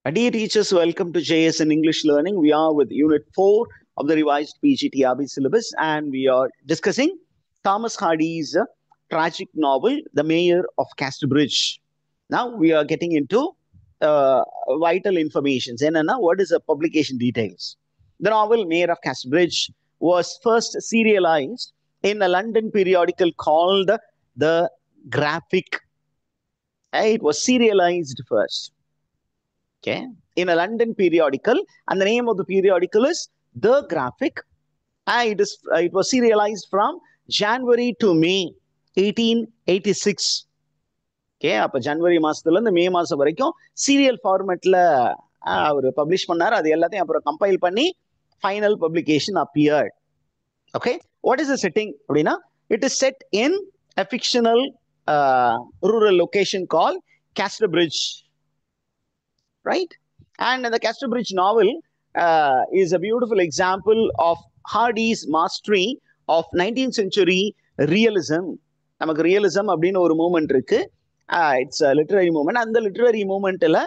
Dear teachers, welcome to JS in English Learning. We are with Unit 4 of the revised PGTRB syllabus, and we are discussing Thomas Hardy's tragic novel, The Mayor of Casterbridge. Now we are getting into vital information. What is the publication details? The novel Mayor of Casterbridge was first serialized in a London periodical called The Graphic. It was serialized first. Okay, in a London periodical, and the name of the periodical is The Graphic. It was serialized from January to May 1886. Okay, அப்போ ஜனவரி மாசத்துல இருந்து மே மாசம் வரைக்கும் serial ஃபார்மேட்ல அவர் publish பண்ணார். அது எல்லாத்தையும் அப்புறம் compile பண்ணி final publication appeared. Okay, what is the setting அப்படின்னா, it is set in a fictional rural location called Casterbridge. Right? And the Casterbridge novel is a beautiful example of Hardy's mastery of 19th century realism. நமக்கு realism அப்படின்னு ஒரு moment இருக்கு. It's literary moment. அந்த literary மூமெண்ட்ல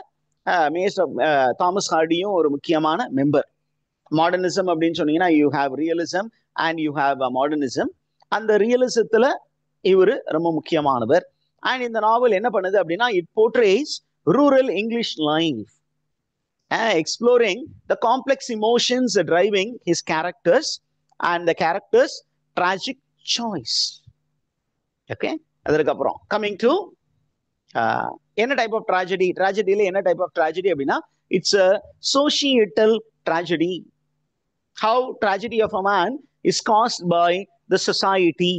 Thomas ஹார்டியும் ஒரு முக்கியமான member. Modernism அப்படின்னு சொன்னீங்கன்னா you have realism and you have modernism. அந்த ரியலிசத்துல இவர் ரொம்ப முக்கியமானவர். அண்ட் இந்த நாவல் என்ன பண்ணுது அப்படின்னா, it portrays rural English life, exploring the complex emotions driving his characters and the characters' tragic choice. Okay, adukaprom coming to என்ன type of tragedy, tragedy la enna type of tragedy அப்படினா, it's a societal tragedy. How tragedy of a man is caused by the society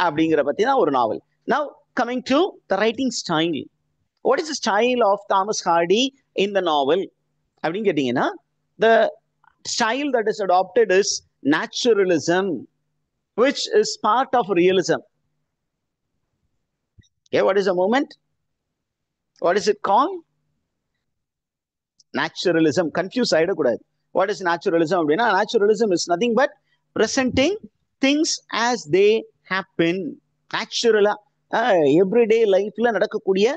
அப்படிங்கற பத்தி தான் ஒரு நாவல். Now coming to the writing style. What is the style of Thomas Hardy in the novel? அப்படின்னு கேட்டீங்கன்னா, the style that is adopted is naturalism, which is part of realism. Okay, what is the movement? What is it called? Naturalism. Confuse ஆயிடக்கூடாது. What is naturalism அப்படின்னா, naturalism is nothing but presenting things as they happen. Naturally, everyday lifeல நடக்கக்கூடிய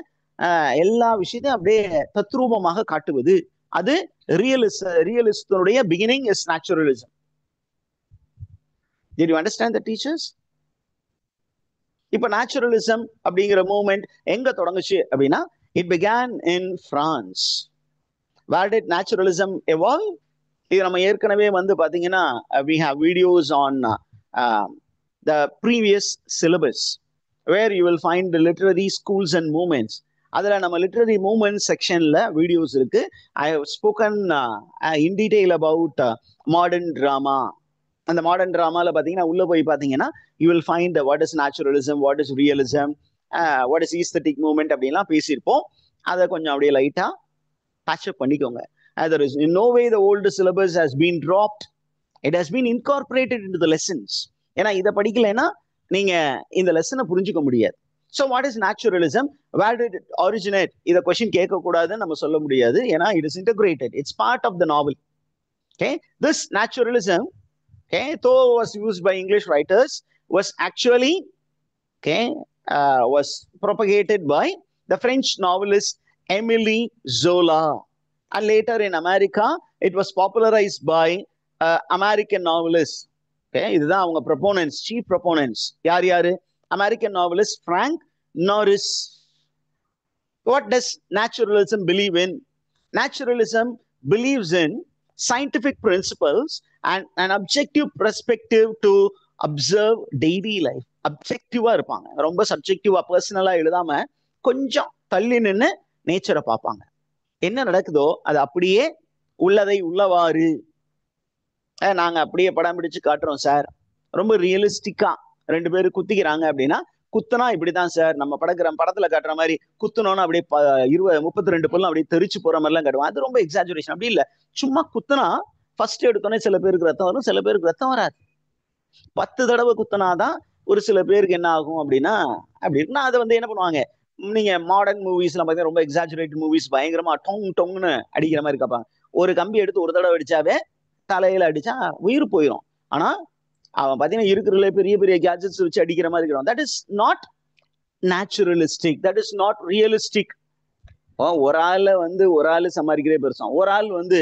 எல்லா விஷயத்தையும் அப்படியே தத்ரூபமாக காட்டுவது. அது ரியலிஸ்டனுடைய beginning is naturalism. Did you understand the teachers? இப்ப நேச்சுரலிசம் அப்படிங்கிற மூவ்மெண்ட் எங்க தொடங்குச்சு அப்படின்னா, it began in France. Where did naturalism evolve? இது நம்ம ஏற்கனவே பாத்தீங்கன்னா, we have videos on the previous syllabus where you will find the literary schools and movements. அதுல நம்ம லிட்டரரி மூவ்மெண்ட் செக்ஷன்ல வீடியோஸ் இருக்கு. I have spoken in detail about modern drama. அந்த modern டிராமால பாத்தீங்கன்னா உள்ள போய் பாத்தீங்கன்னா you will find what is naturalism, what is realism, what is aesthetic movement அப்படின்லாம் பேசியிருப்போம். அதை கொஞ்சம் அப்படியே லைட்டா டச் அப் பண்ணிக்கோங்க. there is in no way the old syllabus has been dropped. It has been incorporated into the lessons. ஏன்னா இதை படிக்கலைன்னா நீங்க இந்த லெசனை புரிஞ்சுக்க முடியாது. So what is naturalism? Where did it originate? இத question கேட்க கூடாதுன்னு நம்ம சொல்ல முடியாது. ஏன்னா it is integrated. It's part of the novel. Okay, this naturalism, okay, though was used by English writers, was actually was propagated by the French novelist Émile Zola, and later in America it was popularized by American novelists. Okay, இதுதான் அவங்க proponents, chief proponents. யாரு? American novelist Frank Norris. What does naturalism believe in? Naturalism believes in scientific principles and an objective perspective to observe daily life. அப்ஜெக்டிவா இருப்பாங்க, ரொம்ப சப்ஜெக்டிவா பர்சனலா எழுதாம கொஞ்சம் தள்ளி நின்று நேச்சரை பார்ப்பாங்க. என்ன நடக்குதோ அது அப்படியே உள்ளதை உள்ளவாறு நாங்க அப்படியே படம் பிடிச்சு காட்டுறோம் சார். ரொம்ப ரியலிஸ்டிக்கா ரெண்டு பேரும் குத்திக்கிறாங்க அப்படின்னா, குத்துனா இப்படிதான் சார், நம்ம படத்துல காட்டுற மாதிரி குத்துனோன்னு அப்படியே 32 பல்லும் அப்படியே தெரிச்சு போற மாதிரி எல்லாம் காட்டுவோம். அது ரொம்ப எக்ஸாஜுரேஷன். அப்படி இல்லை, சும்மா குத்துனா ஃபர்ஸ்ட் எடுத்தோன்னே சில பேருக்கு ரத்தம் வரும், சில பேருக்கு ரத்தம் வராது. 10 தடவை குத்துனாதான் ஒரு சில பேருக்கு என்ன ஆகும் அப்படின்னா அப்படின்னா அதை என்ன பண்ணுவாங்க, நீங்க மாடர்ன் மூவிஸ் எல்லாம் பாத்தீங்கன்னா ரொம்ப எக்ஸாஜுரேட்டட் மூவிஸ் பயங்கரமா டொங்னு அடிக்கிற மாதிரி காப்பாங்க. ஒரு கம்பி எடுத்து ஒரு தடவை அடிச்சாவே தலையில அடிச்சா உயிர் போயிடும். ஆனா அவன் பாத்தீங்கன்னா இருக்கிற பெரிய பெரிய கேஜெட்ஸ் வச்சு அடிக்கிற மாதிரி இருக்கிறான். That is not naturalistic, that is not realistic. ஒரு ஆள் வந்து ஒரு ஆள் சம்பாதிக்கிறே பெருசாம். ஒரு ஆள் வந்து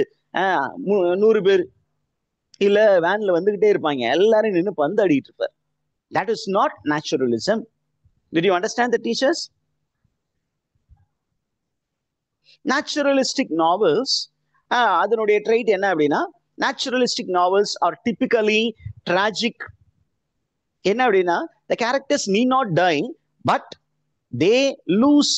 100 பேர் இல்ல வேன்ல வந்துகிட்டே இருப்பாங்க, எல்லாரும் நின்று பந்து ஆடிட்டு இருப்பார். That is not naturalism. Did you understand the teachers? Naturalistic novels, அதனுடைய ட்ரைட் என்ன அப்படின்னா, naturalistic novels are typically tragic. என்ன அப்படின்னா, the characters need not die, but they lose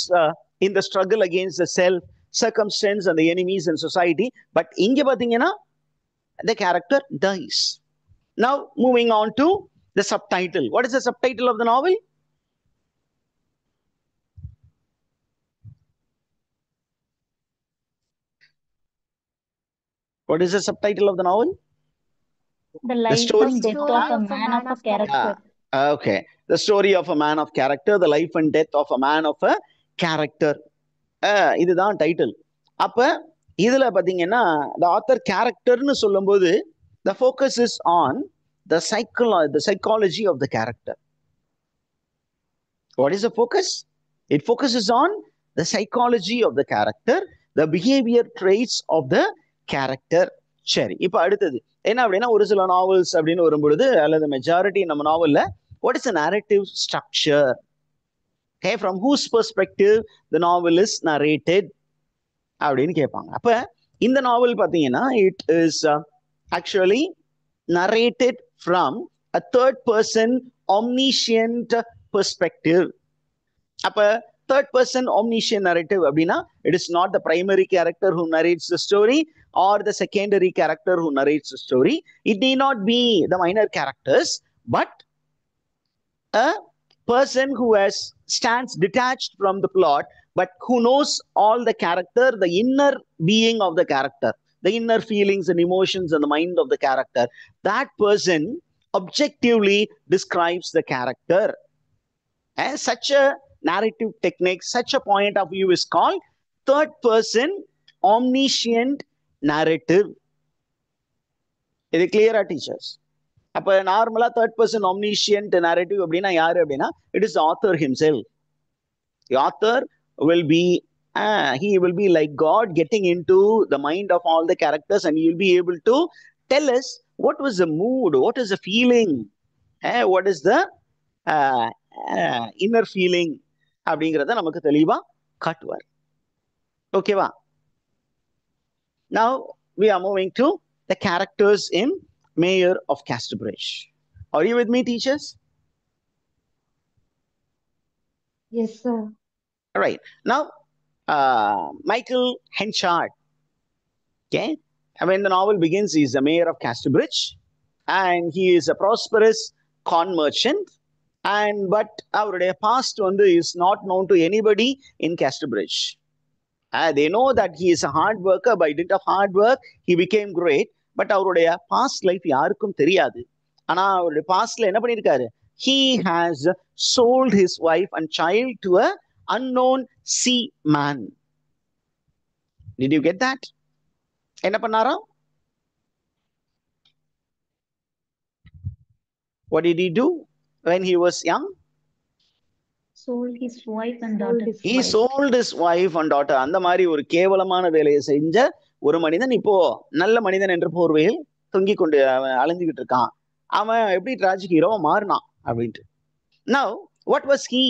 in the struggle against the self, circumstance and the enemies and society. But இங்க பாத்தீங்கன்னா the character dies. Now moving on to the subtitle. What is the subtitle of the novel? What is the subtitle of the novel? The life and death of a man of character. Okay. The story of a man of character, the life and death of a man of a character. இதுதான் title. அப்ப இதுல பாத்தீங்கன்னா the author characterன்னு சொல்லும்போது the focus is on the psychology of the character. What is the focus? It focuses on the psychology of the character, the behavior traits of the character. சரி, இப்ப அடுத்தது என்ன அப்படின்னா, ஒரு சில நாவல்ஸ் அப்படின்னு வரும்பொழுது அல்லது மெஜாரிட்டி நம்ம நாவல்ல what is the narrative structure? Okay, from whose perspective the novel is narrated அப்படின்னு கேட்பாங்க. அப்ப இந்த நாவல் பாத்தீங்கன்னா it is actually narrated from a third person omniscient perspective. அப்ப third person omniscient narrative அப்படின்னா, it is not the primary character who narrates the story or the secondary character who narrates the story. It need not be the minor characters, but a person who stands detached from the plot, but who knows all the character, the inner being of the character, the inner feelings and emotions and the mind of the character. That person objectively describes the character. And such a narrative technique, such a point of view is called third person omniscient narrative. Is it clear, teachers? அப்ப நார்மலா third person omniscient narrative அப்படின்னா யாரு அப்படின்னா, it is the author himself. The author will be he will be like God getting into the mind of all the characters, and he will be able to tell us what was the mood, what is the feeling, what is the inner feeling அப்படிங்கிறத நமக்கு தெளிவா காட்டுவார். ஓகேவா? Now we are moving to the characters in Mayor of Casterbridge. Are you with me, teachers? Yes, sir. All right. Now, Michael Henchard. Okay. When the novel begins, he is the mayor of Casterbridge, and he is a prosperous con merchant. But our past is not known to anybody in Casterbridge. They know that he is a hard worker. By dint of hard work, he became great. But அவருடைய past life யாருக்கும் தெரியாது. ஆனா அவருடைய பாஸ்ட்ல என்ன பண்ணிருக்காரு? He has sold his wife and child to a unknown sea man. Did you get that? என்ன பண்ணாரா? What did he do when he was young? Sold his wife and daughter. He sold his wife and daughter. அந்த மாதிரி ஒரு கேவலமான வேலையை செஞ்ச ஒரு மனிதன் இப்போ நல்ல மனிதன் என்ற போர்வையில் தொங்கிக் கொண்டு அலைஞ்சுக்கிட்டு இருக்கான். அவன் எப்படி டிராஜிக் ஹீரோவா மாறினான் அப்படின்ட்டு. Now, what was he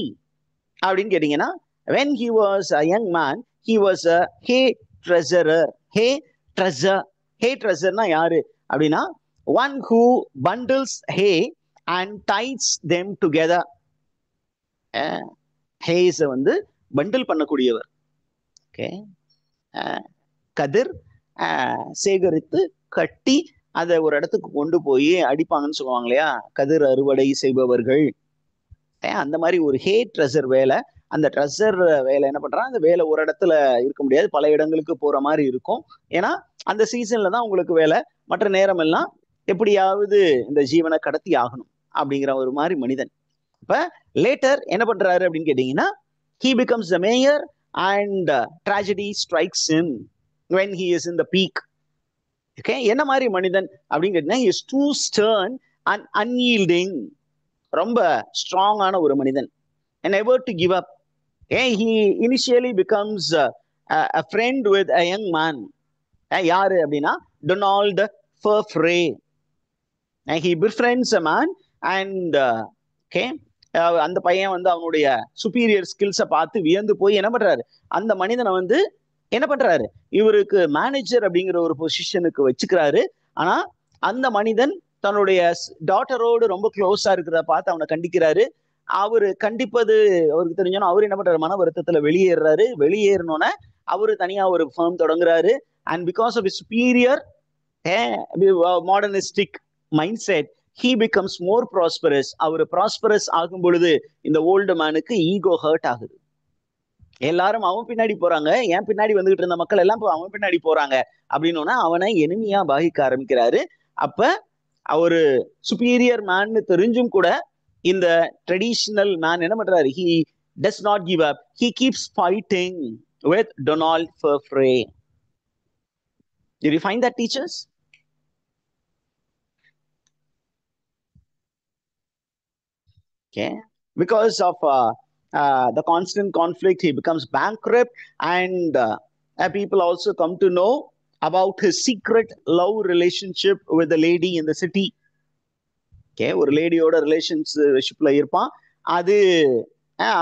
அப்படின்னு கேட்டீங்கன்னா, when he was a young man, he was a hay treasurer. Hay treasureனா யாரு அப்படின்னா, one who bundles hay and ties them together. ஹேஸை வந்து பண்டில் பண்ணக்கூடியவர். ஓகே, கதிர் சேகரித்து கட்டி அதை ஒரு இடத்துக்கு கொண்டு போய் அடிப்பாங்கன்னு சொல்லுவாங்க இல்லையா, கதிர் அறுவடை செய்பவர்கள். அந்த மாதிரி ஒரு ஹே ட்ரெஷர் வேலை. அந்த ட்ரெஷர் வேலை என்ன பண்றாங்க, அந்த வேலை ஒரு இடத்துல இருக்க முடியாது, பல இடங்களுக்கு போற மாதிரி இருக்கும். ஏன்னா அந்த சீசன்ல தான் உங்களுக்கு வேலை, மற்ற நேரம் எல்லாம் எப்படியாவது இந்த ஜீவனை கடத்தி ஆகணும் அப்படிங்கிற ஒரு மாதிரி மனிதன். இப்ப லேட்டர் என்ன பண்றாரு அப்படின்னு கேட்டீங்கன்னா, he becomes the mayor and tragedy strikes him when he is in the peak. Okay, என்ன மாதிரி மனிதன் அப்படின்னு கேட்டீங்கன்னா, he is too stern and unyielding. ரொம்ப ஸ்ட்ராங்கான ஒரு மனிதன், and never to give up. Okay, he initially becomes a friend with a young man. யாரு அப்படின்னா Donald ஃபர்ஃப்ரே. he befriends a man and okay, அந்த பையன் வந்து அவனுடைய சுப்பீரியர் ஸ்கில்ஸை பார்த்து வியந்து போய் என்ன பண்றாரு, அந்த மனிதனை வந்து என்ன பண்றாரு, இவருக்கு மேனேஜர் அப்படிங்கிற ஒரு பொசிஷனுக்கு வச்சுக்கிறாரு. ஆனா அந்த மனிதன் தன்னுடைய டாட்டரோடு ரொம்ப க்ளோஸா இருக்கிறத பார்த்து அவனை கண்டிக்கிறாரு. அவரு கண்டிப்பது அவருக்கு தெரிஞ்சோன்னா அவரு என்ன பண்றாரு, மன வருத்தத்துல வெளியேறாரு. வெளியேறினோன்னே அவரு தனியா ஒரு ஃபர்ம் தொடங்குறாரு. And because of superior modernistic mind set, he becomes more prosperous. அவர் ப்ராஸ்பரஸ் ஆகும் பொழுது இந்த ஓல்டு மேனுக்கு ஈகோ ஹர்ட் ஆகுது. எல்லாரும் அவன் பின்னாடி போறாங்க, என் பின்னாடி வந்துகிட்டு இருந்த மக்கள் எல்லாம் அவன் பின்னாடி போறாங்க அப்படின்னா அவனை எனிமியா பாதிக்க ஆரம்பிக்கிறாரு. அப்ப அவரு சுப்பீரியர் மேன் தெரிஞ்சும் கூட இந்த ட்ரெடிஷனல் மேன் என்ன பண்றாரு, he does not give up. He keeps fighting with Donald Furfray. Did you find that, teachers? Okay, because of the constant conflict, he becomes bankrupt, and people also come to know about his secret love relationship with the lady in the city. Okay, ஒரு லேடியோட ரிலேஷன்ஷிப்ல இருப்பான். அது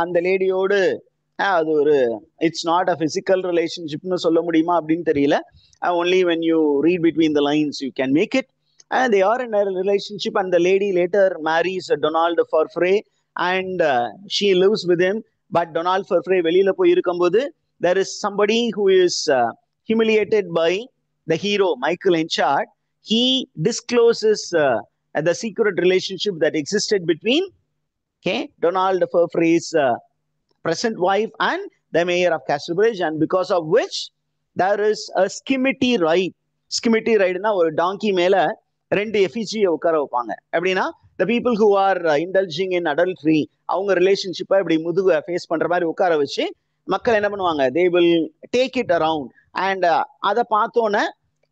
அந்த லேடியோடு அது ஒரு it's not a physical ரிலேஷன்ஷிப்னு சொல்ல முடியுமா அப்படின்னு தெரியல. only when you read between the lines you can make it. And they are in a relationship, and the lady later marries Donald Furfray, and she lives with him. But Donald Furfray வெளியில போய் இருக்கும்போது there is somebody who is humiliated by the hero Michael Henchard. He discloses the secret relationship that existed between Donald Furfray's present wife and the mayor of Casterbridge, and because of which there is a skimity ride. Skimity rideனா ஒரு டாங்கி மேல ரெண்டு எஃபிஜியை உட்கார வைப்பாங்க. எப்படின்னா the people who are indulging in adultery, அவங்க ரிலேஷன்ஷிப்பை இப்படி முதுகு ஃபேஸ் பண்ற மாதிரி உட்கார வச்சு மக்கள் என்ன பண்ணுவாங்க, they will take it around. and அதை பார்த்தோன்னே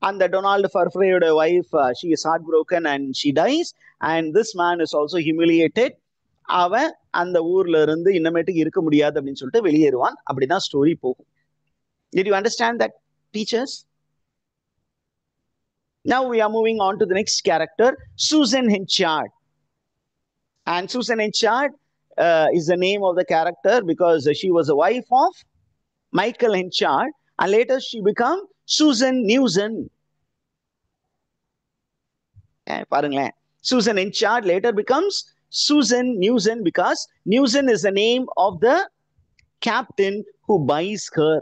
அந்த டொனால்டு ஃபர்ஃப்ரேயோட wife she is heartbroken and she dies, and this man is also humiliated. அவன் அந்த ஊர்ல இருந்து இன்னமேட்டுக்கு இருக்க முடியாது அப்படின்னு சொல்லிட்டு வெளியேறுவான். அப்படிதான் ஸ்டோரி போகும். Did you understand that, teachers? Now we are moving on to the next character, Susan Henchard. And Susan Henchard is the name of the character because she was a wife of Michael Henchard, and later she became Susan Newson. பாருங்களேன், Susan Henchard later becomes Susan Newson because Newson is the name of the captain who buys her.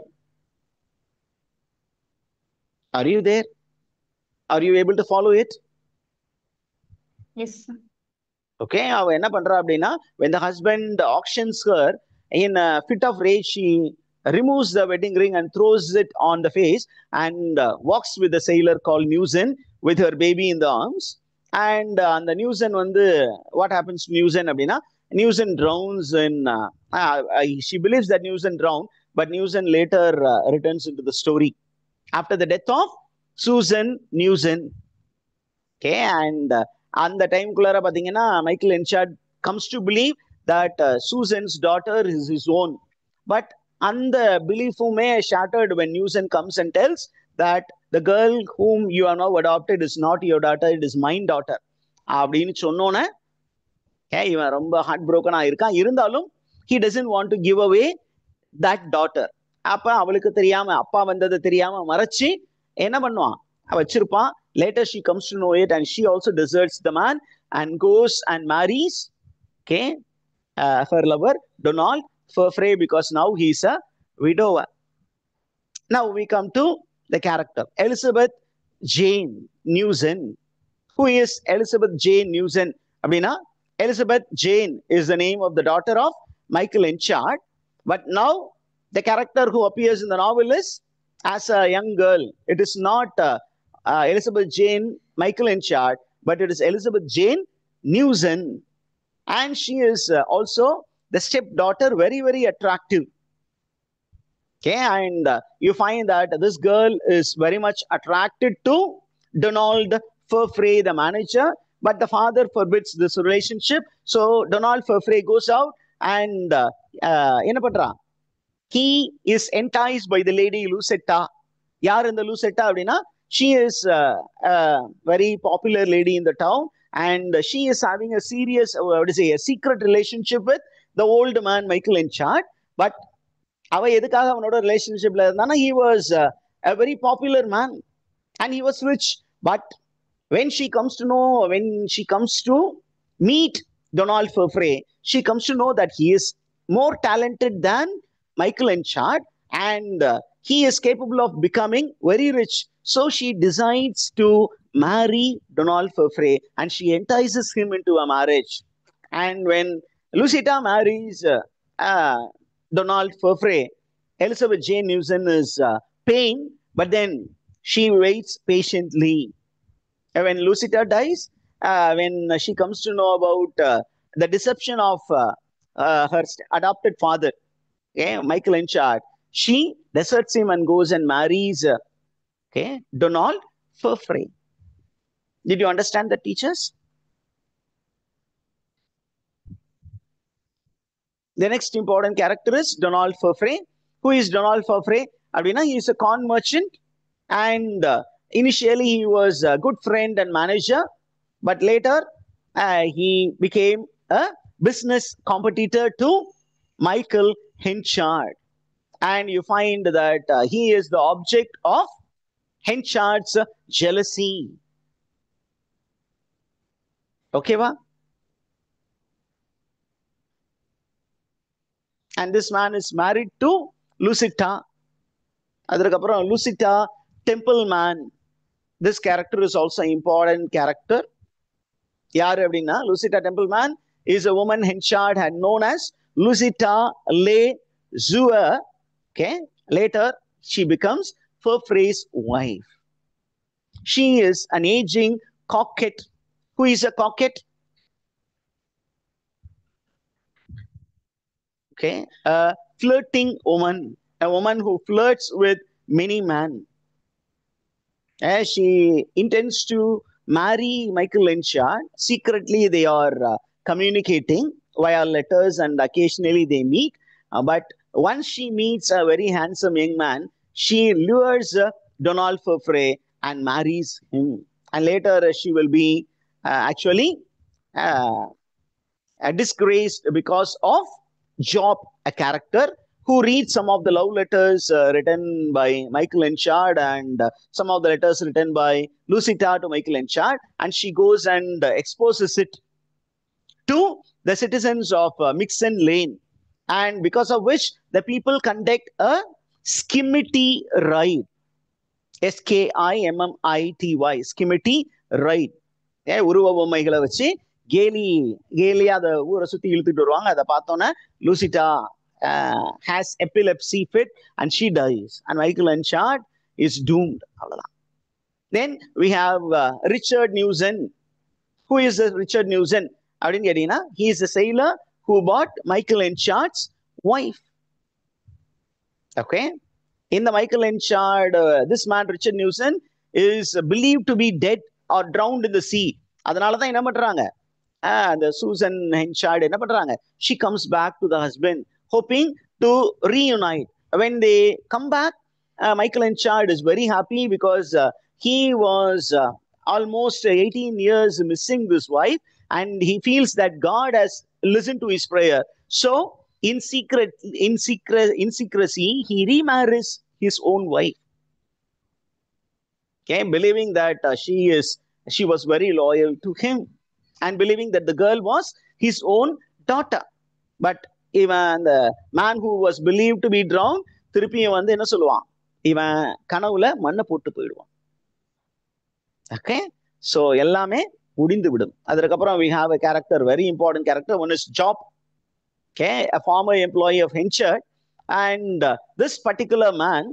Are you there? Are you able to follow it? Yes, sir. Okay, அவ என்ன பண்றா அப்படின்னா, when the husband auctions her, in a fit of rage she removes the wedding ring and throws it on the face, and walks with the sailor called Newson with her baby in the arms. And அந்த Newson வந்து what happens to Newson அப்படின்னா, Newson drowns in she believes that Newson drowned, but Newson later returns into the story after the death of Susan Newson. Okay, and அந்த டைம்குள்ளார பாத்தீங்கன்னா Michael ஹென்ஷார்ட் comes to believe that Susan's daughter is his own. But அந்த beliefுமே shattered when Newson comes and tells that the girl whom you are now adopted is not your daughter, it is my daughter அப்படின்னு சொன்னோன்னே இவன் ரொம்ப heart புரோக்கனா இருக்கான். இருந்தாலும் he doesn't want to give away that daughter. அப்ப அவளுக்கு தெரியாம, அப்பா வந்தது தெரியாம மறைச்சு என்ன பண்ணுவான், வச்சிருப்பான். Later she comes to know it, and she also deserts the man and goes and marries her lover Donald Furfray, because now he's a widower. Now we come to the character Elizabeth Jane Newson. Who is Elizabeth Jane Newson? அப்படின்னா Elizabeth Jane is the name of the daughter of Michael Henchard, but now the character who appears in the novel is as a young girl. It is not Elizabeth Jane Michael Henchard, but it is Elizabeth Jane Newson, and she is also the stepdaughter, very, very attractive. Okay, and you find that this girl is very much attracted to Donald Furfray, the manager, but the father forbids this relationship. So Donald Furfray goes out and என்ன பண்றான், he is enticed by the lady Lucetta. Yaar in the Lucetta abdina? She is a very popular lady in the town, and she is having a serious, a secret relationship with the old man Michael Enchart. But அவ எதுக்காக அவனோட ரிலேஷன்ஷிப்ல இருந்தானா, he was a very popular man and he was rich. But when she comes to meet Donald Furfray, she comes to know that he is more talented than Michael Enchart, and he is capable of becoming very rich. So she decides to marry Donald Furfray, and she entices him into a marriage. And when Lucetta marries Donald Furfray, Elizabeth Jane Newson is pained, but then she waits patiently. When Lucetta dies, when she comes to know about the deception of her adopted father, Michael Enchart, she deserts him and goes and marries Donald Furfray. Did you understand that, teachers? The next important character is Donald Furfray. Who is Donald Furfray? He is a corn merchant, and initially he was a good friend and manager, but later he became a business competitor to Michael Henchard. And you find that he is the object of Henchard's jealousy. Okay, va? And this man is married to Lucetta. Adrakapram Lucetta, temple man. This character is also an important character. Yaar abdina? Lucetta temple man is a woman Henchard had known as Lucetta Le Zua. Okay. Later, she becomes Furfray's wife. She is an aging coquette. Who is a coquette? Okay, a flirting woman, a woman who flirts with many men. She intends to marry Michael Enchart. Secretly, they are communicating via letters, and occasionally they meet. But once she meets a very handsome young man, she lures Donald Furfray and marries him. And later, she will be actually disgraced because of Job, a character who reads some of the love letters written by Michael Enchart and some of the letters written by Lucetta to Michael Enchart, and she goes and exposes it to the citizens of Mixen Lane, and because of which the people conduct a skimity ride. SKIMMITY, skimity ride. உருவ பொம்மைகளை வச்சு கேலியா அதை ஊரை சுத்தி இழுத்துட்டு வருவாங்க. அதை பார்த்தோன்னே Lucetta has epilepsy fit and she dies, and Michael Enchart is doomed. Then we have Richard Newson. Who is Richard Newson? He is a sailor who bought Michael Enchart's wife. Okay, in the Michael Enchart, this man Richard Newson is believed to be dead or drowned in the sea. அதனாலதான் என்ன பண்றாங்க, the Susan Henchard என்ன பண்றாங்க, she comes back to the husband hoping to reunite. When they come back, Michael Enchard is very happy because he was almost 18 years missing this wife, and he feels that God has listened to his prayer. So in secrecy, he remarries his own wife. Okay, believing that she was very loyal to him, and believing that the girl was his own daughter. But even the man who was believed to be drowned, திருப்பியும் வந்து என்ன சொல்லுவான், இவன் கனவுல மண்ணை போட்டு போயிடுவான். Okay, so எல்லாமே முடிந்து விடும். அதற்கப்புறம் we have a character, very important character. One is Job, okay, a former employee of Henchard, and this particular man,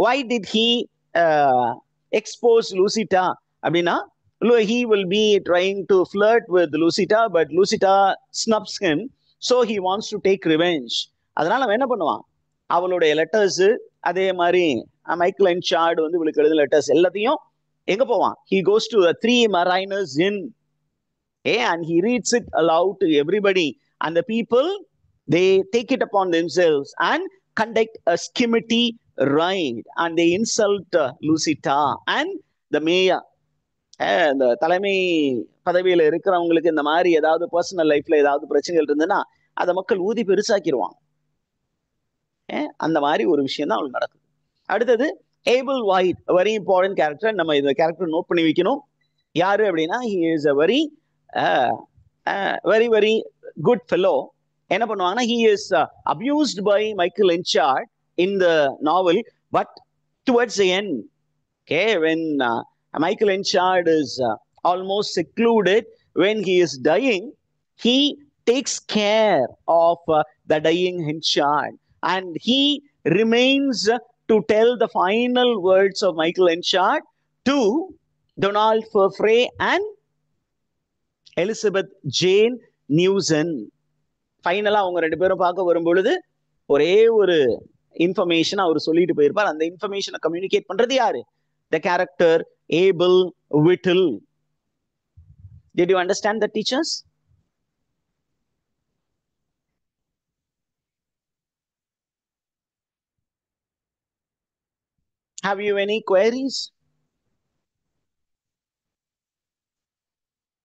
why did he expose Lucetta? அப்படின்னா, he will be trying to flirt with Lucetta, but Lucetta snubs him, so he wants to take revenge. அதனால அவன் என்ன பண்ணுவான், அவளுடைய letters, அதே மாதிரி Michael என்சார்ட் வந்து இவளுக்கு எழுதின லெட்டர்ஸ் எல்லாத்தையும் எங்க போவான், he goes to the Three Mariners Inn, and he reads it aloud to everybody, and the people, they take it upon themselves and conduct a skimity ride and they insult Lucita and the mayor. இந்த தலைமை பதவியில இருக்கிறவங்களுக்கு இந்த மாதிரி ஏதாவது personal லைஃப்ல ஏதாவது பிரச்சனைகள் இருந்ததுன்னா அதை மக்கள் ஊதி பெருசாக்கிடுவாங்க. அந்த மாதிரி ஒரு விஷயம் தான் அவளுக்கு நடக்குது. அடுத்தது able white, very important character. நம்ம இந்த கேரக்டர் நோட் பண்ணி வைக்கணும். யாரு அப்படின்னா he is a very very very good fellow. என்ன பண்ணுவாங்கன்னா he is abused by Michael Enchard in the novel, but towards the end, okay, when Michael Enchard is almost secluded, when he is dying, he takes care of the dying Enchard and he remains to tell the final words of Michael Enchard to Donald Fairfrey and Elizabeth Jane Newson. ஃபைனலா அவங்க ரெண்டு பேரும் பார்க்க வரும்பொழுது ஒரே ஒரு information அவர் சொல்லிட்டு போயிருப்பார். அந்த இன்ஃபர்மேஷனை கம்யூனிகேட் பண்றது யாரு? The character Abel Whittle. Did you understand that, teachers? Have you any queries?